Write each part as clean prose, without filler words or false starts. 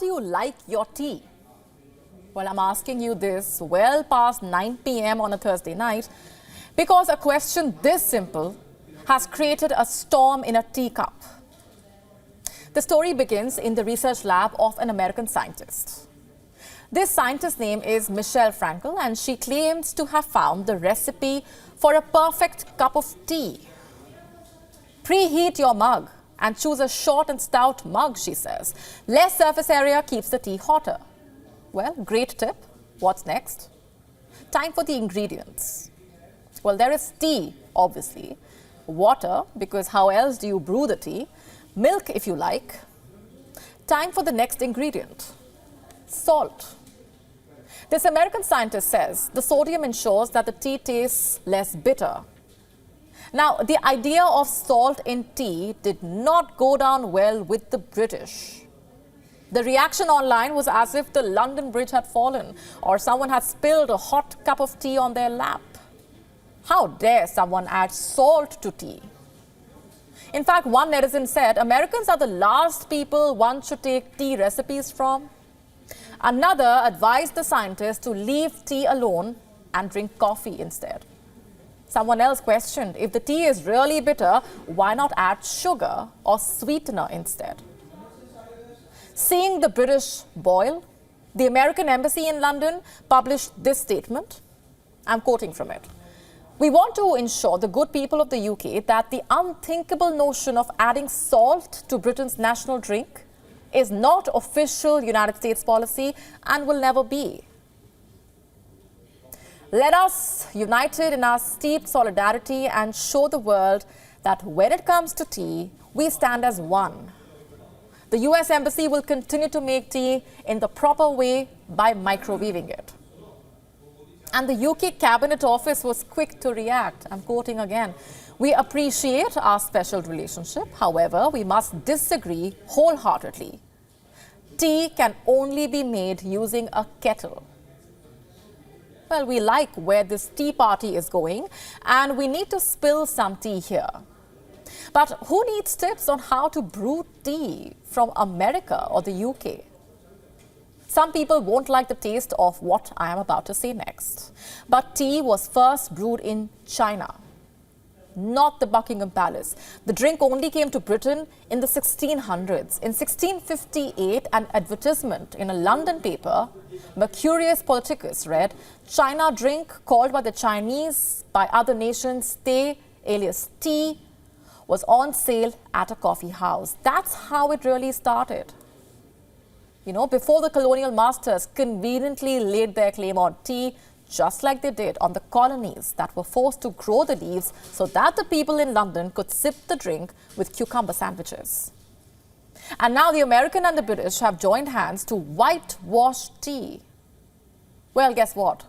do you like your tea? Well, I'm asking you this well past 9 p.m. on a Thursday night because a question this simple has created a storm in a teacup. The story begins in the research lab of an American scientist. This scientist's name is Michelle Frankel, and she claims to have found the recipe for a perfect cup of tea. Preheat your mug and choose a short and stout mug, she says. Less surface area keeps the tea hotter. Well, great tip. What's next? Time for the ingredients. Well, there is tea, obviously. Water, because how else do you brew the tea? Milk, if you like. Time for the next ingredient. Salt. This American scientist says the sodium ensures that the tea tastes less bitter. Now, the idea of salt in tea did not go down well with the British. The reaction online was as if the London Bridge had fallen or someone had spilled a hot cup of tea on their lap. How dare someone add salt to tea? In fact, one netizen said, Americans are the last people one should take tea recipes from. Another advised the scientist to leave tea alone and drink coffee instead. Someone else questioned, if the tea is really bitter, why not add sugar or sweetener instead? Seeing the British boil, the American embassy in London published this statement. I'm quoting from it. We want to ensure the good people of the UK that the unthinkable notion of adding salt to Britain's national drink is not official United States policy and will never be. Let us, united in our steeped solidarity, and show the world that when it comes to tea, we stand as one. The US Embassy will continue to make tea in the proper way by microwaving it. And the UK Cabinet Office was quick to react. I'm quoting again. We appreciate our special relationship. However, we must disagree wholeheartedly. Tea can only be made using a kettle. Well, we like where this tea party is going, and we need to spill some tea here. But who needs tips on how to brew tea from America or the UK? Some people won't like the taste of what I am about to say next. But tea was first brewed in China, not the Buckingham Palace. The drink only came to Britain in the 1600s. In 1658, an advertisement in a London paper, Mercurius Politicus, read, China drink called by the Chinese by other nations te alias tea was on sale at a coffee house. That's how it really started. You know, before the colonial masters conveniently laid their claim on tea, just like they did on the colonies that were forced to grow the leaves so that the people in London could sip the drink with cucumber sandwiches. And now the American and the British have joined hands to whitewash tea. Well, guess what?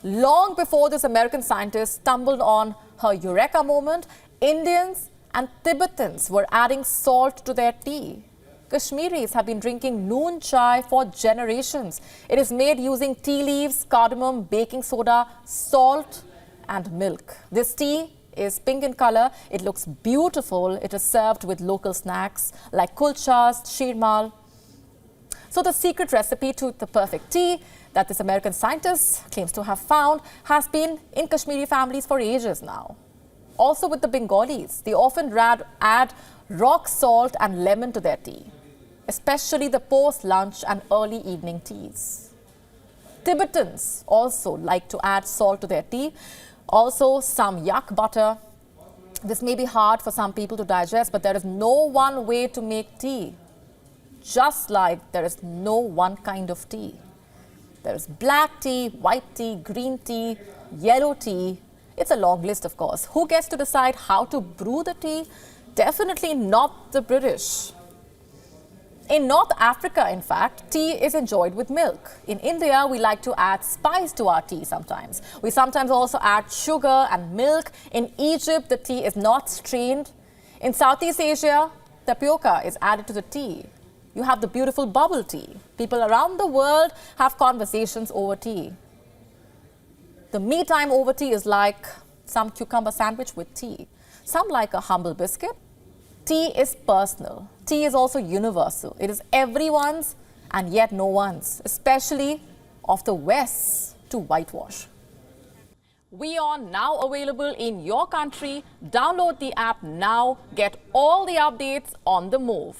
Long before this American scientist stumbled on her eureka moment, Indians and Tibetans were adding salt to their tea. Kashmiris have been drinking noon chai for generations. It is made using tea leaves, cardamom, baking soda, salt, and milk. This tea is pink in color. It looks beautiful. It is served with local snacks like kulchas, shirmal. So the secret recipe to the perfect tea that this American scientist claims to have found has been in Kashmiri families for ages now. Also with the Bengalis, they often add rock salt and lemon to their tea, especially the post-lunch and early evening teas. Tibetans also like to add salt to their tea, also some yak butter. This may be hard for some people to digest, but there is no one way to make tea, just like there is no one kind of tea. There is black tea, white tea, green tea, yellow tea. It's a long list, of course. Who gets to decide how to brew the tea? Definitely not the British. In North Africa, in fact, tea is enjoyed with milk. In India, we like to add spice to our tea sometimes. We sometimes also add sugar and milk. In Egypt, the tea is not strained. In Southeast Asia, tapioca is added to the tea. You have the beautiful bubble tea. People around the world have conversations over tea. The me time over tea is like some cucumber sandwich with tea. Some like a humble biscuit. Tea is personal. Tea is also universal. It is everyone's and yet no one's, especially of the West, to whitewash. WION now available in your country. Download the app now. Get all the updates on the move.